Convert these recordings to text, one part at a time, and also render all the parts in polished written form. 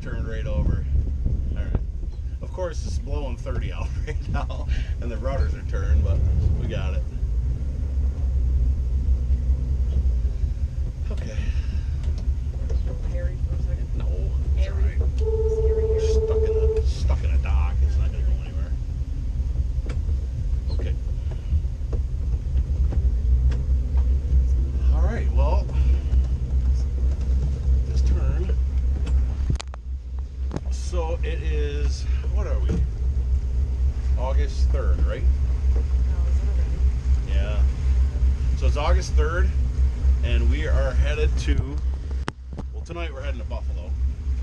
turned right over. All right. Of course, it's blowing 30 out right now, and the rudders are turned, but we got it. Okay. Harry for a second. No, it's all right. Stuck in a dock. It's not gonna go anywhere. Okay. All right. Well, this turn. So it is. What are we? August 3rd, right? Oh, is it already? Yeah. So it's August 3rd, and we are headed to. Well, tonight we're heading to Buffalo,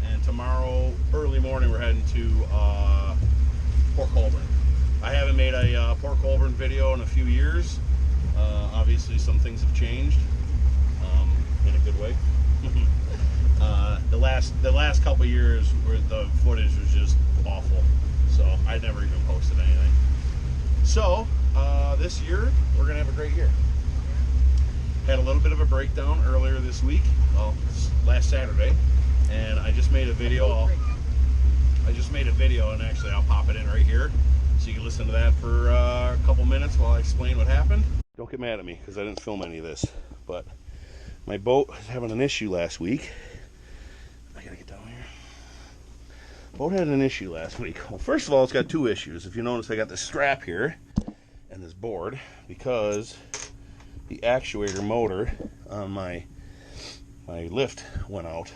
and tomorrow early morning we're heading to Port Colborne. I haven't made a Port Colborne video in a few years. Obviously, some things have changed in a good way. The last couple of years where the footage was just awful, so I never even posted anything. So this year we're gonna have a great year. Had a little bit of a breakdown earlier this week, well, last Saturday, and I just made a video. And actually I'll pop it in right here so you can listen to that for a couple minutes while I explain what happened. Don't get mad at me because I didn't film any of this, but my boat was having an issue last week. I gotta get down here. Boat had an issue last week. Well, first of all, it's got two issues. If you notice, I got this strap here and this board because the actuator motor on my lift went out,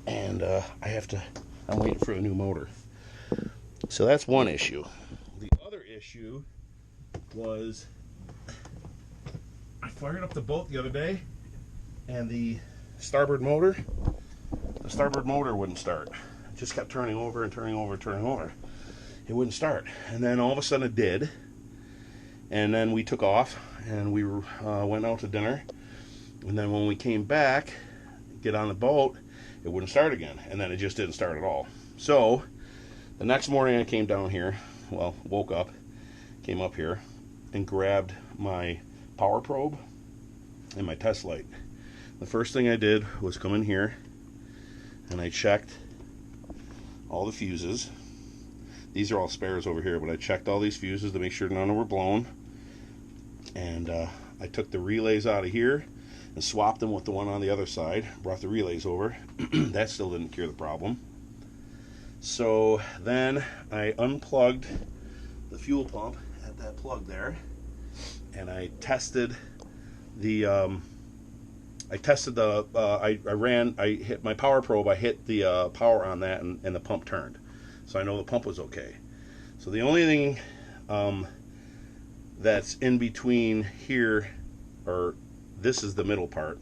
and I'm waiting for a new motor. So that's one issue. The other issue was I fired up the boat the other day, and the starboard motor wouldn't start. It just kept turning over and turning over and turning over. It wouldn't start, and then all of a sudden it did. And then we took off and we went out to dinner, and then when we came back, get on the boat, it wouldn't start again, and then it just didn't start at all. So the next morning I came down here, well, woke up, came up here and grabbed my power probe and my test light. The first thing I did was come in here and I checked all the fuses. These are all spares over here, but I checked all these fuses to make sure none were blown. And I took the relays out of here and swapped them with the one on the other side. Brought the relays over. That still didn't cure the problem. So then I unplugged the fuel pump at that plug there, and I tested the. I hit my power probe. I hit the power on that, and the pump turned. So I know the pump was okay. So the only thing that's in between here, or this is the middle part,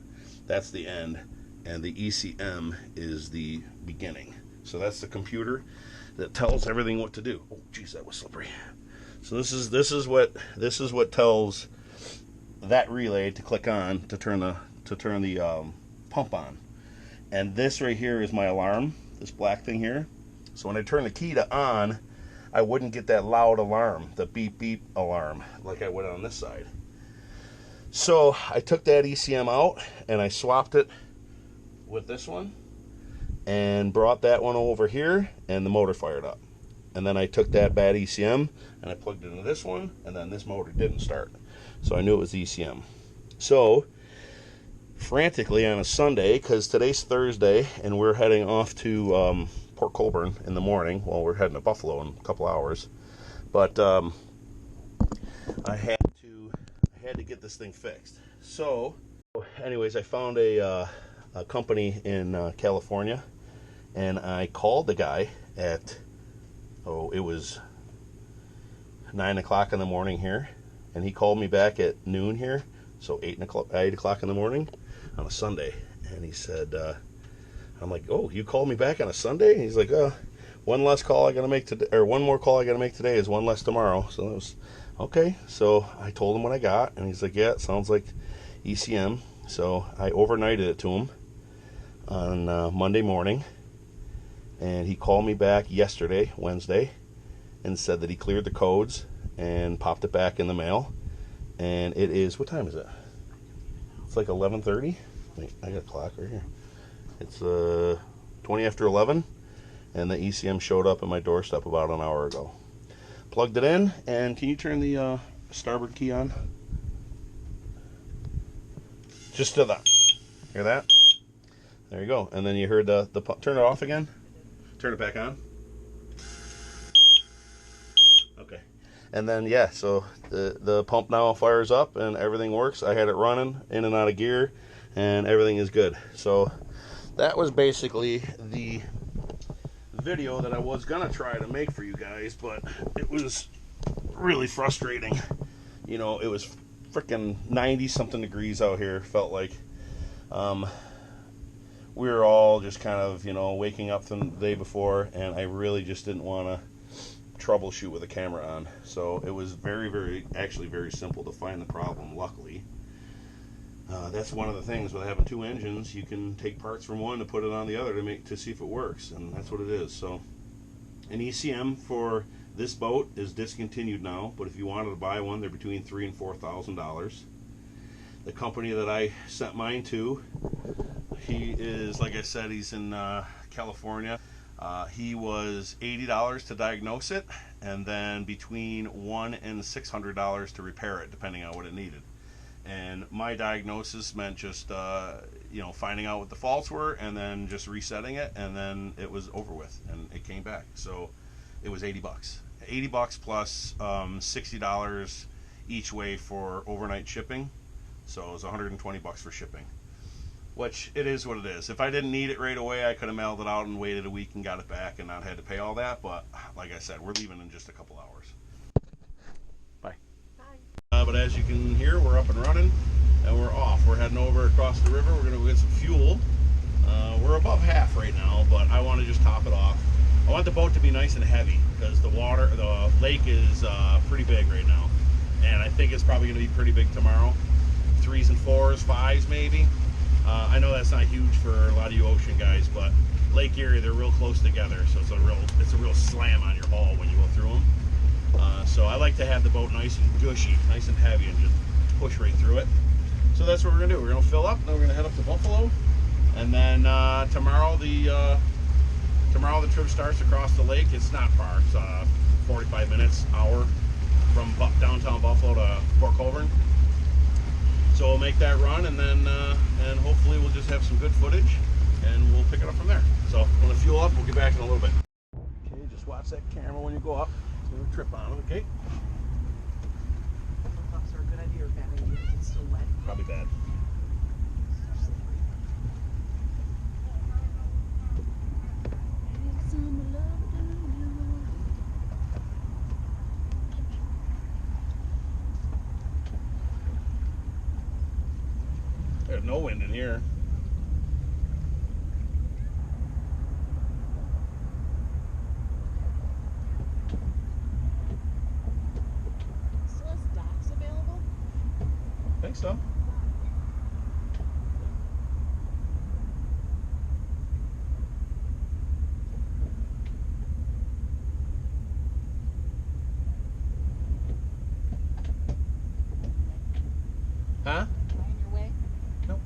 that's the end, and the ECM is the beginning. So that's the computer that tells everything what to do. Oh, geez, that was slippery. So this is what tells that relay to click on to turn the pump on. And this right here is my alarm. This black thing here. So when I turn the key to on, I wouldn't get that loud alarm, the beep beep alarm, like I would on this side. So I took that ECM out and I swapped it with this one and brought that one over here, and the motor fired up. And then I took that bad ECM and I plugged it into this one, and then this motor didn't start. So I knew it was ECM. So frantically on a Sunday, because today's Thursday and we're heading off to Port Colborne in the morning. Well, we're heading to Buffalo in a couple hours, but I had to get this thing fixed. So anyways, I found a company in California, and I called the guy at it was 9 o'clock in the morning here, and he called me back at noon here, so 8 o'clock in the morning on a Sunday. And he said, I'm like, oh, you called me back on a Sunday? And he's like, one less call I gotta make today, or one more call I gotta make today is one less tomorrow. So that was okay. So I told him what I got, and he's like, yeah, it sounds like ECM. So I overnighted it to him on Monday morning, and he called me back yesterday, Wednesday, and said that he cleared the codes and popped it back in the mail. And it is, what time is it? It's like 11:30. Wait, I got a clock right here. It's 20 after 11, and the ECM showed up at my doorstep about an hour ago. Plugged it in, and can you turn the starboard key on? Just to the, hear that? There you go. And then you heard the turn it off again. Turn it back on. Okay. And then yeah, so the pump now fires up and everything works. I had it running in and out of gear, and everything is good. So that was basically the video that I was gonna try to make for you guys, but it was really frustrating. You know, it was freaking 90 something degrees out here. Felt like we were all just kind of, you know, waking up from the day before, and I really just didn't want to troubleshoot with a camera on. So it was actually very simple to find the problem, luckily. That's one of the things with having two engines. You can take parts from one to put it on the other to see if it works, and that's what it is. So an ECM for this boat is discontinued now, but if you wanted to buy one, they're between $3,000 and $4,000. The company that I sent mine to, he is, like I said, he's in California. He was $80 to diagnose it, and then between $100 and $600 to repair it, depending on what it needed. And my diagnosis meant just you know, finding out what the faults were and then just resetting it, and then it was over with, and it came back. So it was $80. $80 plus $60 each way for overnight shipping. So it was $120 for shipping, which it is what it is. If I didn't need it right away, I could have mailed it out and waited a week and got it back and not had to pay all that. But like I said, we're leaving in just a couple hours. Bye. But as you can hear, we're up and running, and we're off. We're heading over across the river. We're going to go get some fuel. We're above half right now, but I want to just top it off. I want the boat to be nice and heavy because the lake is pretty big right now, and I think it's probably going to be pretty big tomorrow. 3s and 4s, 5s maybe. I know that's not huge for a lot of you ocean guys, but Lake Erie, they're real close together, so it's a real slam on your hull when you go through them. So I like to have the boat nice and gushy, nice and heavy, and just push right through it. So that's what we're gonna do. We're gonna fill up, then we're gonna head up to Buffalo, and then tomorrow the trip starts across the lake. It's not far. It's 45 minutes, hour from downtown Buffalo to Port Colborne. So we'll make that run, and then and hopefully we'll just have some good footage, and we'll pick it up from there. So I'm gonna fuel up. We'll get back in a little bit. Okay, just watch that camera when you go up. It's gonna trip on it, okay? Thoughts are a good idea or bad idea because it's still wet. Probably bad. There's no wind in here. Still has docks available? I think so. Huh? On your way? Nope.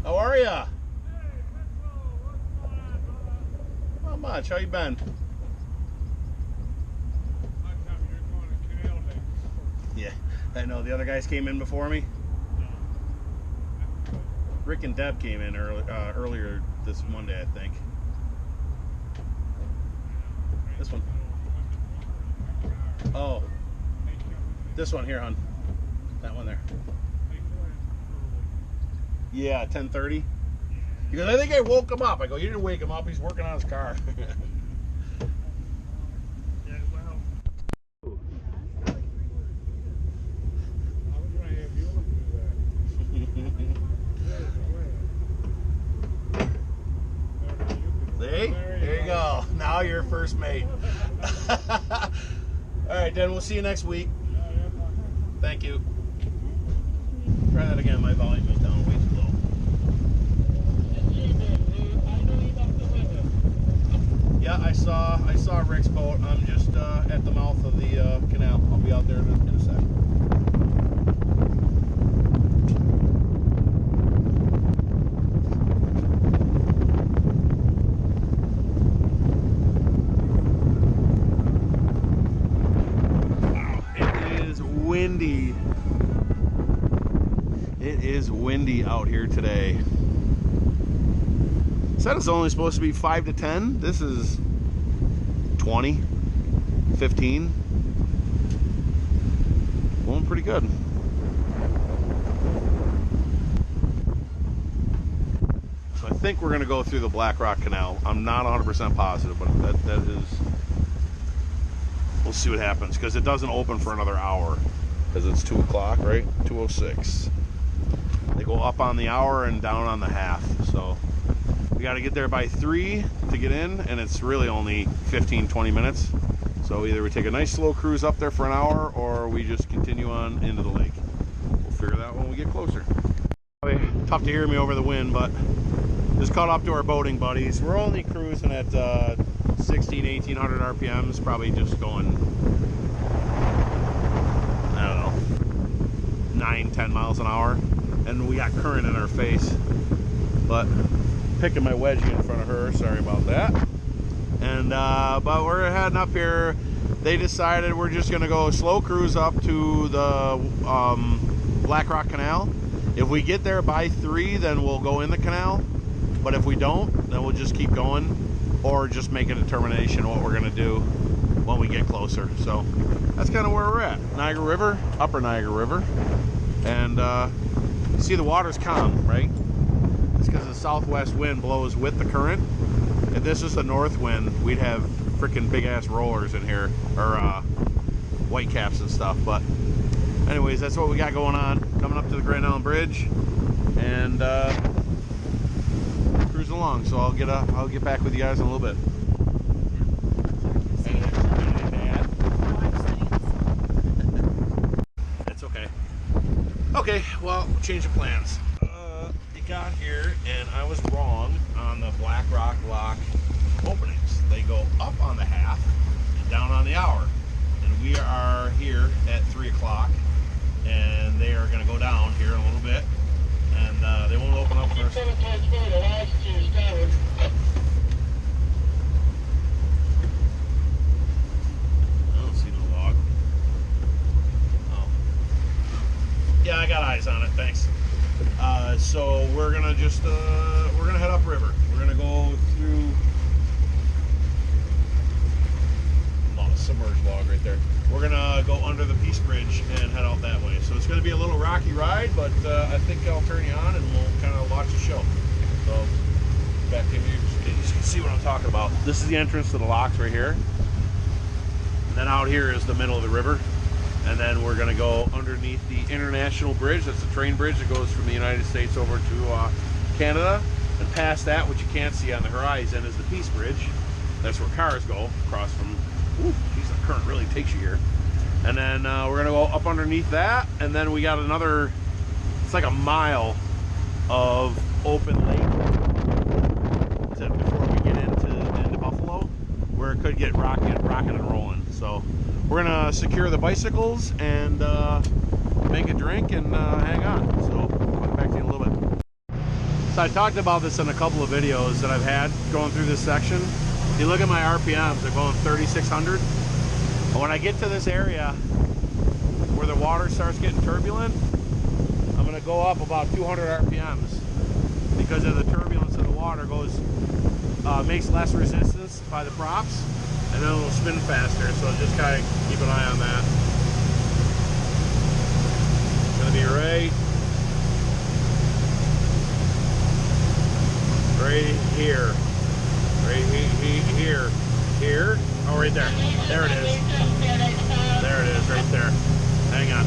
How are ya? Not much. How you been? Yeah, I know. The other guys came in before me. Rick and Deb came in earlier this Monday, I think. This one. Oh. This one here, hon. That one there. Yeah, 10:30. Because I think I woke him up. I go, you didn't wake him up. He's working on his car. See? There you go. Now you're first mate. All right, then we'll see you next week. Thank you. Try that again. My volume is down way too low. Yeah, I saw Rick's boat. I'm just at the mouth of the canal. I'll be out there in a sec. Wow, it is windy. It is windy out here today. Said it's only supposed to be 5 to 10. This is 20, 15. Going pretty good. So I think we're going to go through the Black Rock Canal. I'm not 100% positive, but that is... We'll see what happens, because it doesn't open for another hour. Because it's 2 o'clock, right? 2:06. They go up on the hour and down on the half, so... We got to get there by 3 to get in, and it's really only 15-20 minutes. So either we take a nice slow cruise up there for an hour, or we just continue on into the lake. We'll figure that out when we get closer. Probably tough to hear me over the wind, but just caught up to our boating buddies. We're only cruising at 1,800 RPMs, probably just going, I don't know, 9-10 miles an hour, and we got current in our face. But picking my wedgie in front of her, sorry about that. And but we're heading up here. They decided we're just gonna go slow cruise up to the Black Rock Canal. If we get there by 3, then we'll go in the canal, but if we don't, then we'll just keep going, or just make a determination what we're gonna do when we get closer. So that's kind of where we're at. Niagara River, upper Niagara River, and see, the water's calm, right? Because the southwest wind blows with the current. If this is the north wind, we'd have freaking big ass rollers in here, or white caps and stuff. But anyways, that's what we got going on. Coming up to the Grand Island Bridge and cruising along. So I'll get back with you guys in a little bit. It's okay. Okay, well, change of plans. Got here and I was wrong on the Black Rock lock openings. They go up on the half and down on the hour, and we are here at 3 o'clock, and they are going to go down here in a little bit, and they won't open up first. I don't see no log. Oh, yeah, I got eyes on it, thanks. So we're gonna just we're gonna head upriver. We're gonna go through a submerged log right there. We're gonna go under the Peace Bridge and head out that way. So it's gonna be a little rocky ride, but I think I'll turn you on and we'll kind of watch the show. So back to you can see what I'm talking about. This is the entrance to the locks right here. And then out here is the middle of the river. And then we're going to go underneath the International Bridge. That's the train bridge that goes from the United States over to Canada. And past that, what you can't see on the horizon, is the Peace Bridge. That's where cars go across from. Ooh, geez, the current really takes you here. And then we're going to go up underneath that. And then we got another, it's like a mile of open lake before we get into Buffalo, where it could get rocking and rolling. So we're gonna secure the bicycles and make a drink and hang on. So I'll come back to you in a little bit. So I talked about this in a couple of videos that I've had going through this section. If you look at my RPMs, they're going 3,600. But when I get to this area where the water starts getting turbulent, I'm gonna go up about 200 RPMs because of the turbulence of the water makes less resistance by the props, and then it'll spin faster. So just kind of keep an eye on that. It's gonna be right here, here. Oh, right there. There it is. There it is, right there. Hang on.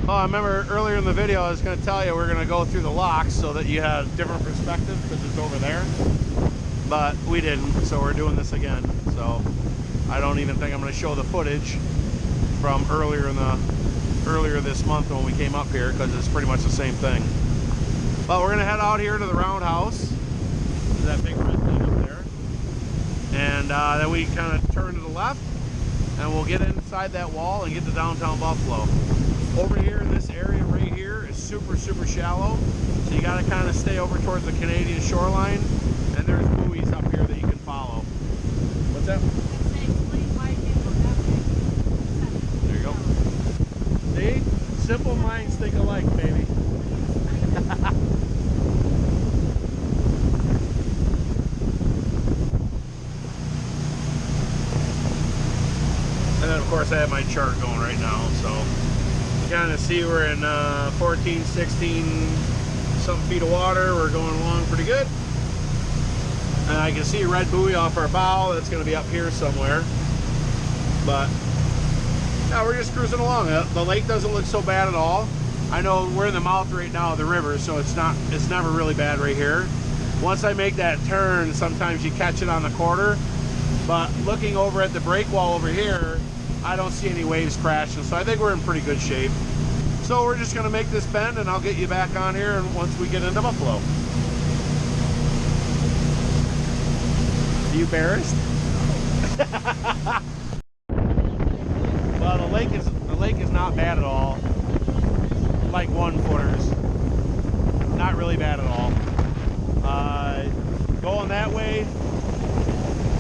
Oh, I remember earlier in the video I was going to tell you we're going to go through the locks so that you had a different perspective because it's over there. But we didn't, so we're doing this again. So I don't even think I'm going to show the footage from earlier this month when we came up here, because it's pretty much the same thing. But we're gonna head out here to the roundhouse. There's that big red thing up there, and then we kind of turn to the left, and we'll get inside that wall and get to downtown Buffalo. Over here in this area right here is super shallow, so you got to kind of stay over towards the Canadian shoreline, and there's buoys up here that you can follow. What's that? There you go. See? Simple minds think alike, baby. And then of course I have my chart going right now, so you kind of see we're in 14, 16 something feet of water. We're going along pretty good. And I can see a red buoy off our bow. That's going to be up here somewhere. But yeah, we're just cruising along. The lake doesn't look so bad at all. I know we're in the mouth right now of the river, so it's never really bad right here. Once I make that turn, sometimes you catch it on the quarter. But looking over at the break wall over here, I don't see any waves crashing, so I think we're in pretty good shape. So we're just gonna make this bend, and I'll get you back on here and once we get into Buffalo. Are you embarrassed? Well, the lake is not bad at all. Like 1-footers. Not really bad at all. Going that way,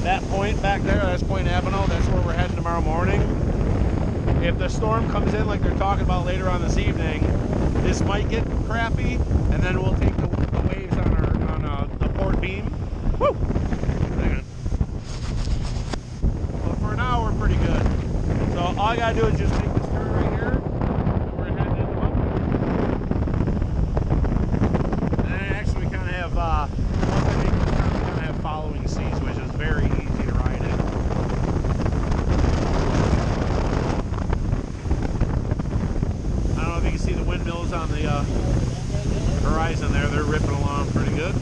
that point back there, that's Point Avenel, that's where we're heading tomorrow morning. If the storm comes in like they're talking about later on this evening, this might get crappy, and then we'll take the waves on the port beam. Woo! Hang on. But for now, we're pretty good. So all I gotta do is just make this turn right here. We're heading into Buffalo. And then actually we kind of have, once I make this turn, we kind of have following seas, which is very easy to ride in. I don't know if you can see the windmills on the horizon there. They're ripping along pretty good.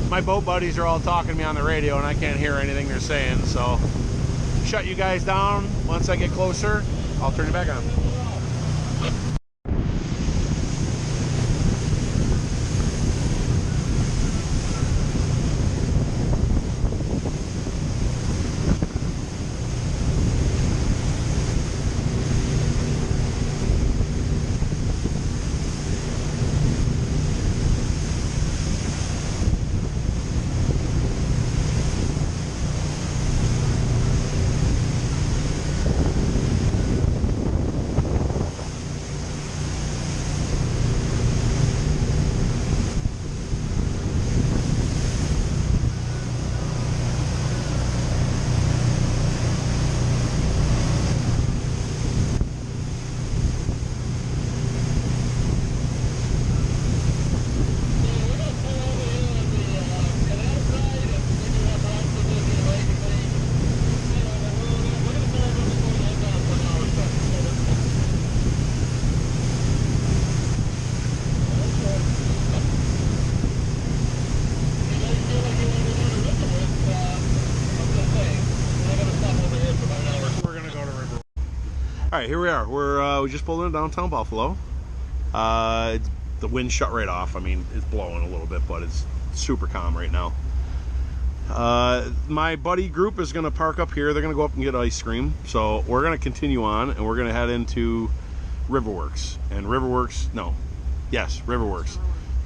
My boat buddies are all talking to me on the radio and I can't hear anything they're saying, so shut you guys down. Once I get closer, I'll turn it back on. All right, here we are. We just pulled into downtown Buffalo. The wind shut right off. I mean, it's blowing a little bit, but it's super calm right now. My buddy group is going to park up here. They're going to go up and get ice cream. So we're going to continue on, and we're going to head into RiverWorks. And RiverWorks. Going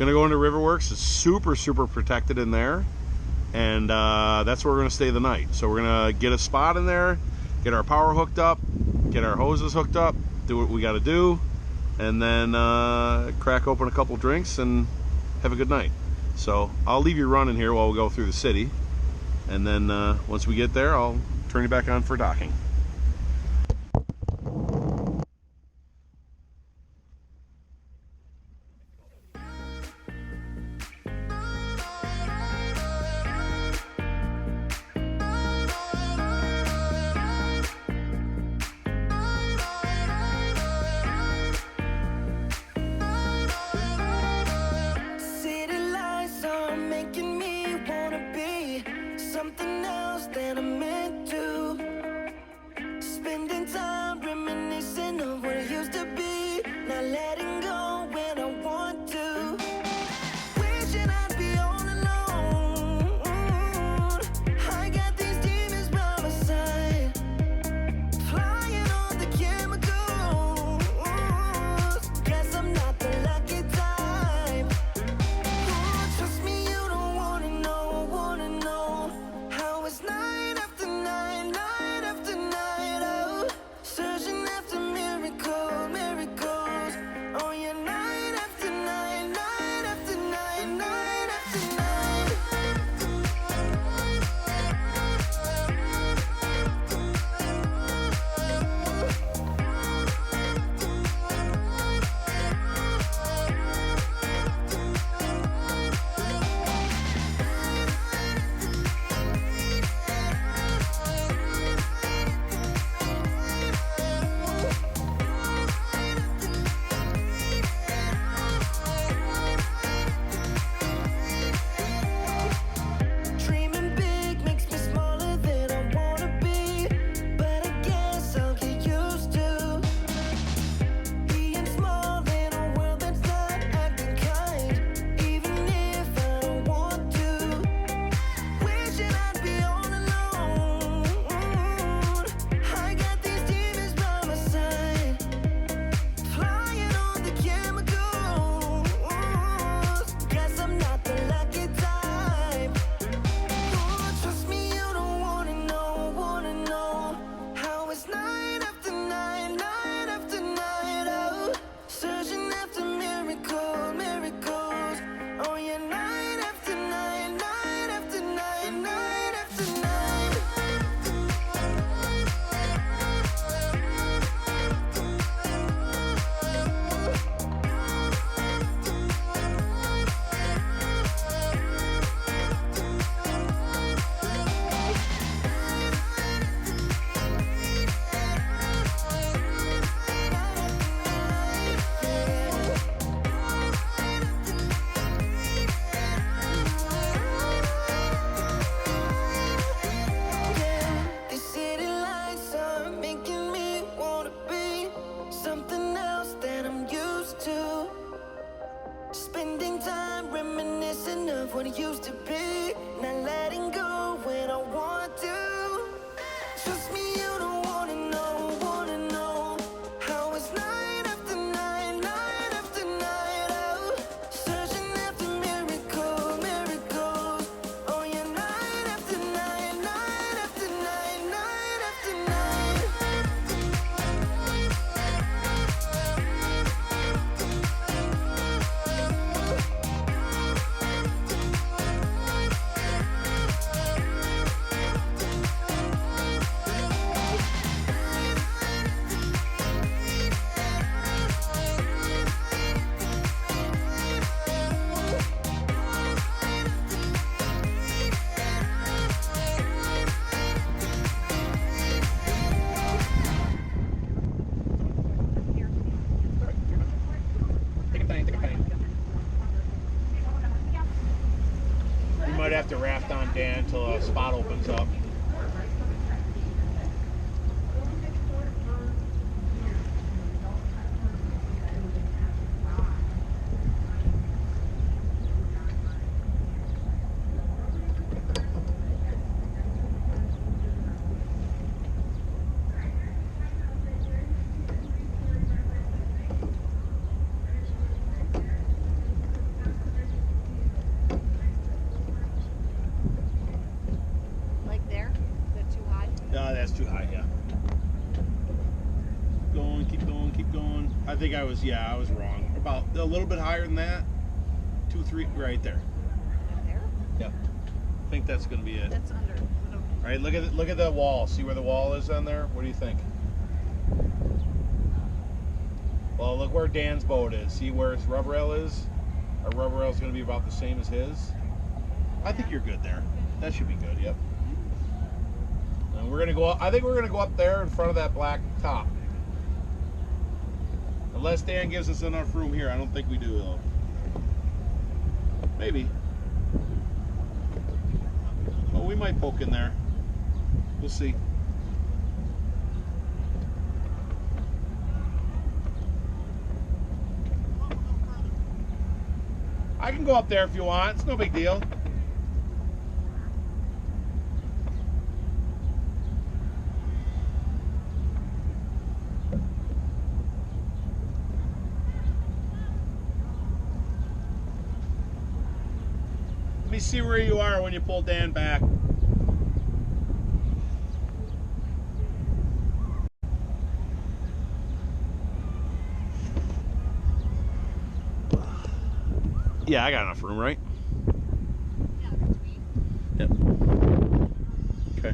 to go into RiverWorks. It's super protected in there, and that's where we're going to stay the night. So we're going to get a spot in there, get our power hooked up, get our hoses hooked up, do what we got to do, and then crack open a couple drinks and have a good night. So I'll leave you running here while we go through the city, and then once we get there, I'll turn you back on for docking. City lights are making me used to be, not letting go when I want to. Trust me, you don't wanna know how it's night after night, night after night. Oh, searching after miracles. Oh yeah, night after night, night after night, night after night. Take a time, take a time. We might have to raft on Dan until a spot opens up. Like there? Is that too high? No, that's too high, yeah. Keep going, keep going. I think I was wrong. About a little bit higher than that. 2, 3, right there. Like there? Yep. I think that's gonna be it. That's under. All right, look at the wall. See where the wall is on there? What do you think? Well, look where Dan's boat is. See where his rubber rail is? Our rubber rail is going to be about the same as his. I think you're good there. That should be good. Yep. And we're gonna go up. I think we're gonna go up there in front of that black top. Unless Dan gives us enough room here. I don't think we do though. Maybe. Oh, we might poke in there. We'll see. I can go up there if you want. It's no big deal. Let me see where you are when you pull Dan back. Yeah, I got enough room, right? Yeah, between. Yep. Okay.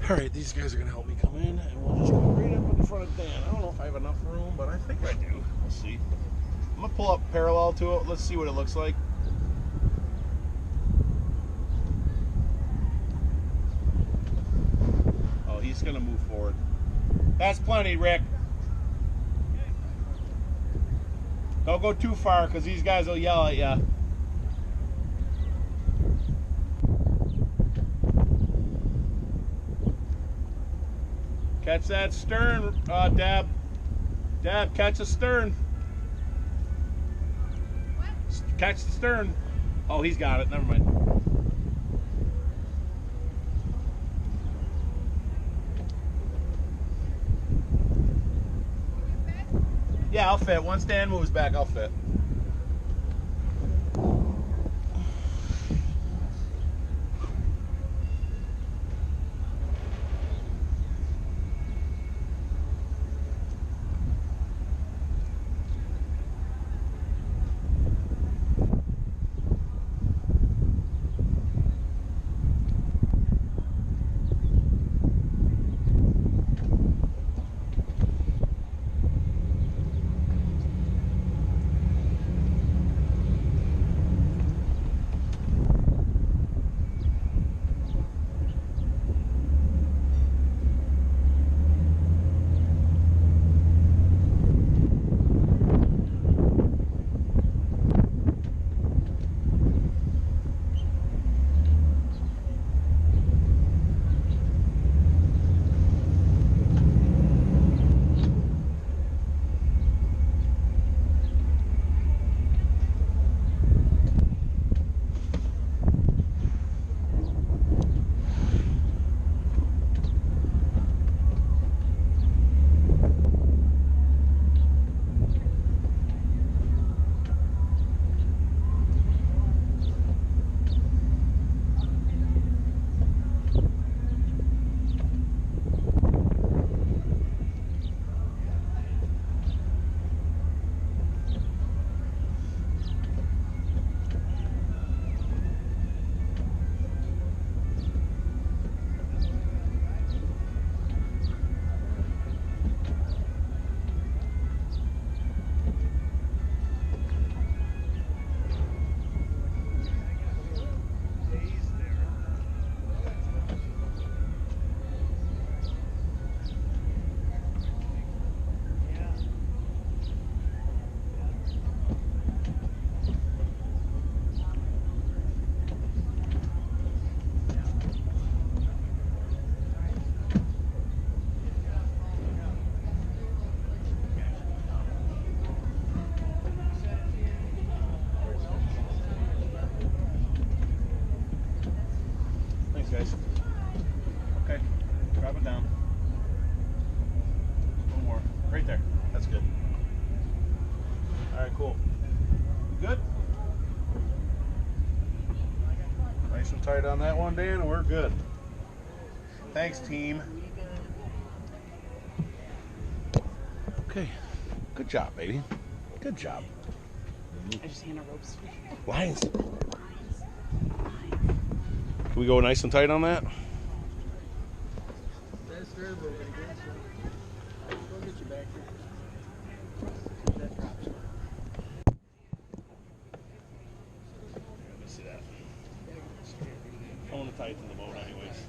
All right, these guys are gonna help me come in, and we'll just go right up in front of Dan. I don't know if I have enough room, but I think I do. We'll see. I'm gonna pull up parallel to it. Let's see what it looks like. Oh, he's gonna move forward. That's plenty, Rick. Don't go too far, because these guys will yell at you. Catch that stern, Deb. Deb, catch the stern. What? Catch the stern. Oh, he's got it. Never mind. Yeah, I'll fit. Once Dan moves back, I'll fit. down. One more. Right there. That's good. All right, cool. You good? Nice and tight on that one, Dan, and we're good. Thanks, team. Okay. Good job, baby. Good job. I just hand a ropes. Lines. Can we go nice and tight on that? That's starboard, I guess. We'll get you back here. That drops. Let me see that. I want to tighten the boat anyways.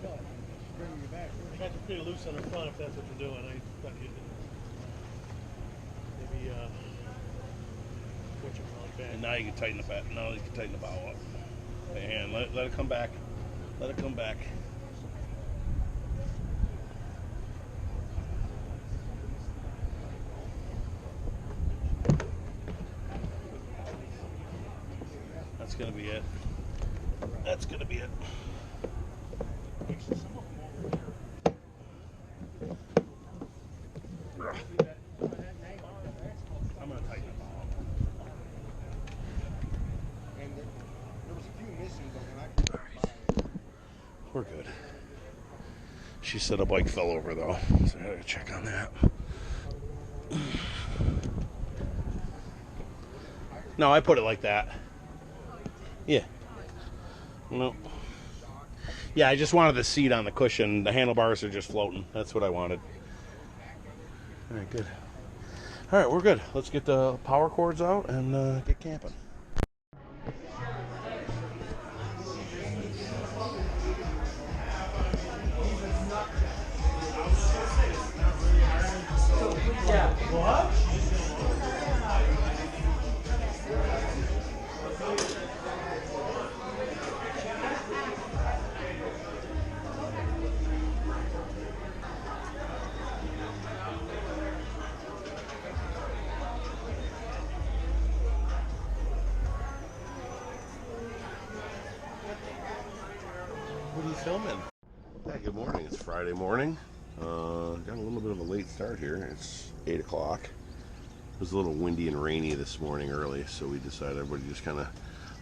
Bring you back. I got you pretty loose on the front if that's what you're doing. I thought you'd maybe what you call it back. And now you can tighten the back. Now you can tighten the bow up. And let it come back. Let it come back. That's gonna be it. That's gonna be it. I'm gonna tighten the bow up. And there was a few missing, but when I came by, We're good. She said a bike fell over though, so I gotta check on that. No, I put it like that. Yeah. No. Yeah, I just wanted the seat on the cushion. The handlebars are just floating. That's what I wanted. All right, good. All right, we're good. Let's get the power cords out and get camping. What are you filming? Yeah, good morning. It's Friday morning. Got a little bit of a late start here. It's 8 o'clock. It was a little windy and rainy this morning early, so we decided everybody just kind of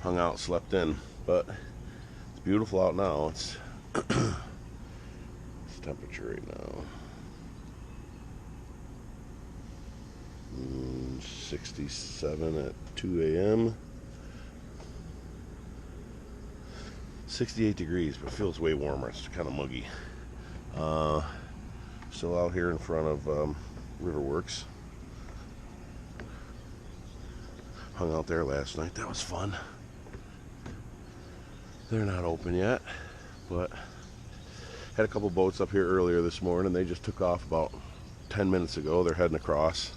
hung out, slept in. But it's beautiful out now. It's it's temperature right now. 67 at 2 a.m. 68 degrees, but it feels way warmer. It's kind of muggy. Still out here in front of RiverWorks. Hung out there last night. That was fun. They're not open yet, but had a couple boats up here earlier this morning. They just took off about 10 minutes ago. They're heading across.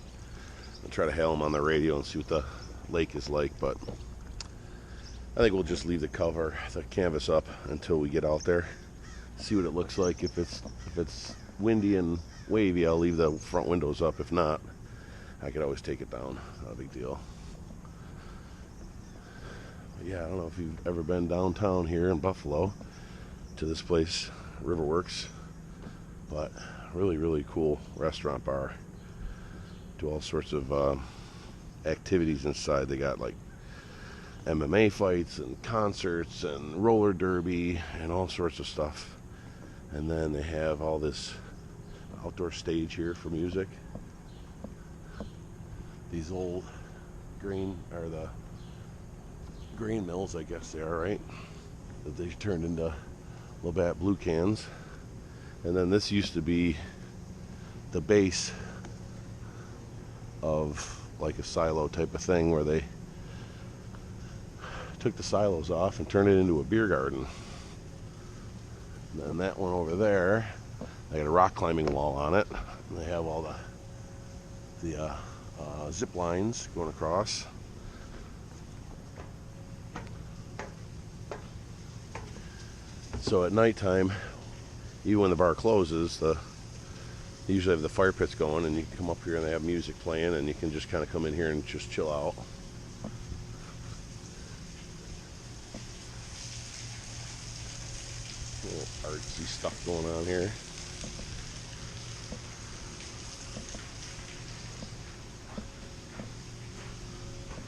I'll try to hail them on the radio and see what the lake is like, but I think we'll just leave the canvas up until we get out there. See what it looks like. If it's windy and wavy, I'll leave the front windows up. If not, I could always take it down. Not a big deal. But yeah, I don't know if you've ever been downtown here in Buffalo to this place, RiverWorks, but really, really cool restaurant bar. Do all sorts of activities inside. They got like MMA fights and concerts and roller derby and all sorts of stuff. And then they have all this outdoor stage here for music. These old grain mills, I guess they are, right? That they turned into Labatt Blue cans. And then this used to be the base of like a silo type of thing where they took the silos off and turned it into a beer garden. And then that one over there, they got a rock climbing wall on it. And they have all the zip lines going across. So at nighttime, even when the bar closes, they usually have the fire pits going, and you can come up here and they have music playing, and you can just kind of come in here and just chill out. Little artsy stuff going on here.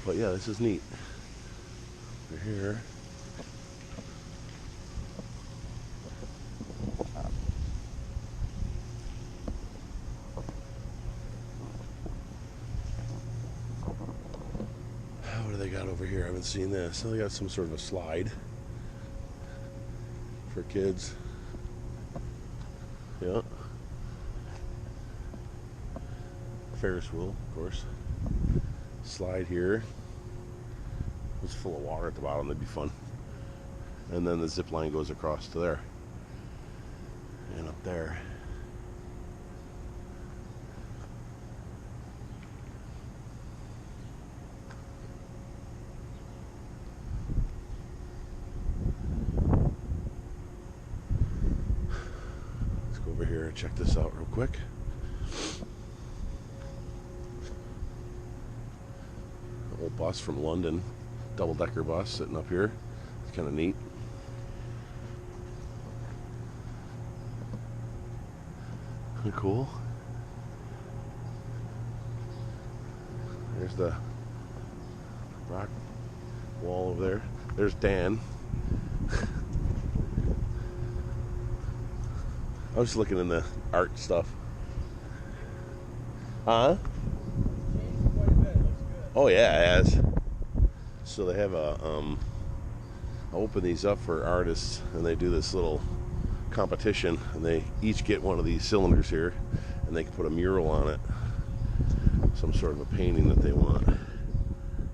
But yeah, this is neat. We're here. What do they got over here? I haven't seen this. So they got some sort of a slide for kids. Yeah. Ferris wheel, of course. Slide here. It's full of water at the bottom. That'd be fun. And then the zip line goes across to there and up there. Let's go over here and check this out real quick. Old bus from London, double-decker bus sitting up here. It's kind of neat. Pretty cool. There's the rock wall over there. There's Dan. I was looking in the art stuff. Huh? Oh yeah, it has. So they have a I open these up for artists, and they do this little competition, and they each get one of these cylinders here, and they can put a mural on it, some sort of a painting that they want.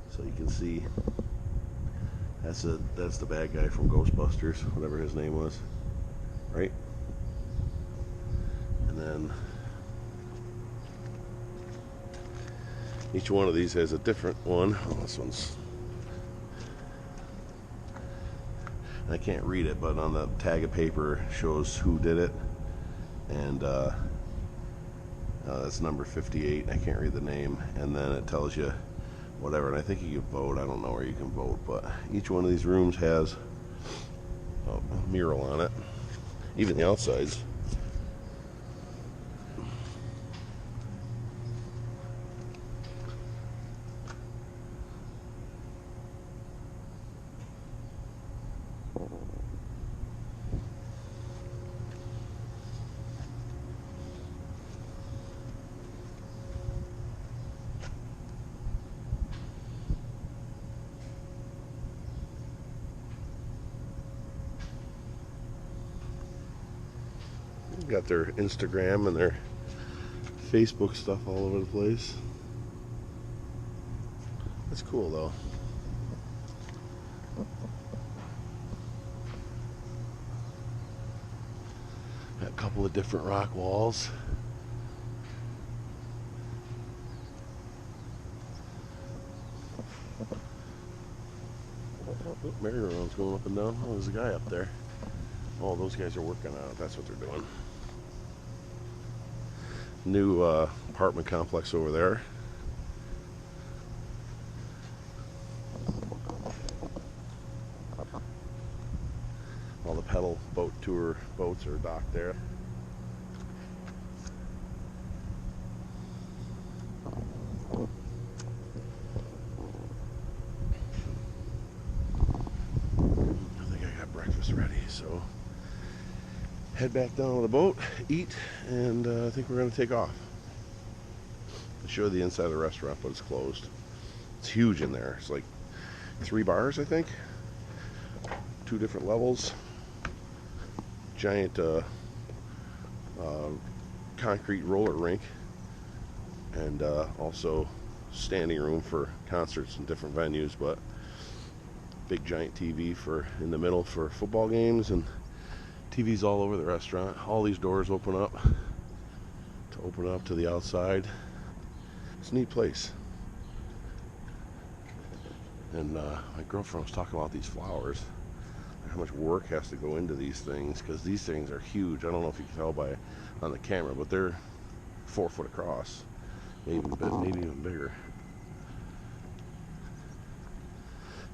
So you can see that's the bad guy from Ghostbusters, whatever his name was, right? And then each one of these has a different one. Oh, this one's, I can't read it, but on the tag of paper shows who did it, and that's number 58. I can't read the name, and then it tells you whatever, and I think you can vote. I don't know where you can vote, but each one of these rooms has a mural on it, even the outsides. Got their Instagram and their Facebook stuff all over the place. That's cool though. Got a couple of different rock walls. Oh, merry-go-round's going up and down. Oh, there's a guy up there. Oh, those guys are working on it. That's what they're doing. New apartment complex over there. All the pedal boat tour boats are docked there. I think I got breakfast ready, so head back down to the boat, eat, and I think we're going to take off. I showed the inside of the restaurant, but it's closed. It's huge in there. It's like 3 bars, I think. 2 different levels. Giant concrete roller rink. And also standing room for concerts and different venues, but big giant TV in the middle for football games, and TVs all over the restaurant. All these doors open up to the outside. It's a neat place. And my girlfriend was talking about these flowers, how much work has to go into these things, because these things are huge. I don't know if you can tell on the camera, but they're 4 foot across, maybe even bigger.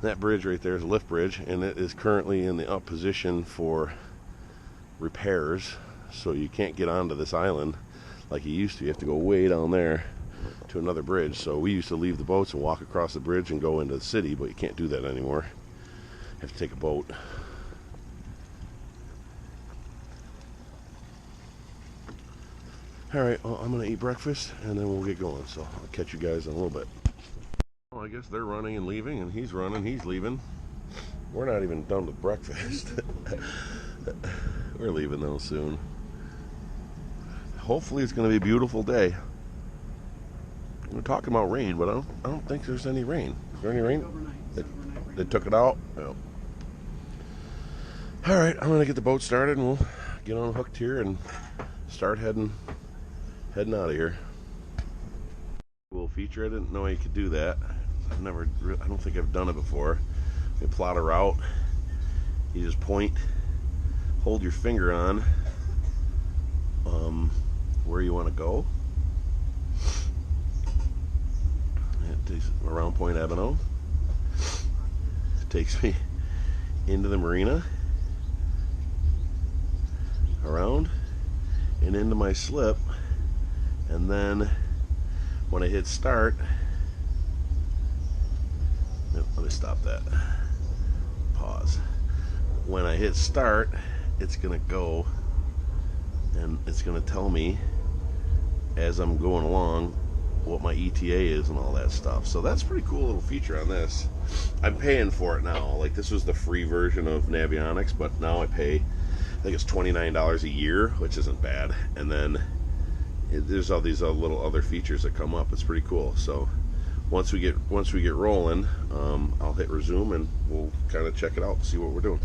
That bridge right there is a lift bridge, and it is currently in the up position for repairs, so you can't get onto this island like you used to. You have to go way down there to another bridge. So we used to leave the boats and walk across the bridge and go into the city, but you can't do that anymore. You have to take a boat. Alright, well, I'm going to eat breakfast and then we'll get going. So I'll catch you guys in a little bit. Well, I guess they're running and leaving, and he's running, he's leaving. We're not even done with breakfast. We're leaving though soon. Hopefully it's going to be a beautiful day. We're talking about rain, but I don't think there's any rain. Is there any rain? They took it out? Yeah. Alright, I'm going to get the boat started and we'll get unhooked here and start heading out of here. Cool feature. I didn't know you could do that. I don't think I've done it before. You plot a route. You just point, hold your finger on where you want to go. It takes around Point Ebino. It takes me into the marina, around, and into my slip. And then when I hit start, let me stop that. Pause. When I hit start, it's gonna go and it's gonna tell me as I'm going along what my ETA is and all that stuff. So that's a pretty cool little feature on this. I'm paying for it now. Like, this was the free version of Navionics, but now I pay, I think it's $29 a year, which isn't bad. And then there's all these little other features that come up. It's pretty cool. So once we get rolling, I'll hit resume and we'll kind of check it out and see what we're doing.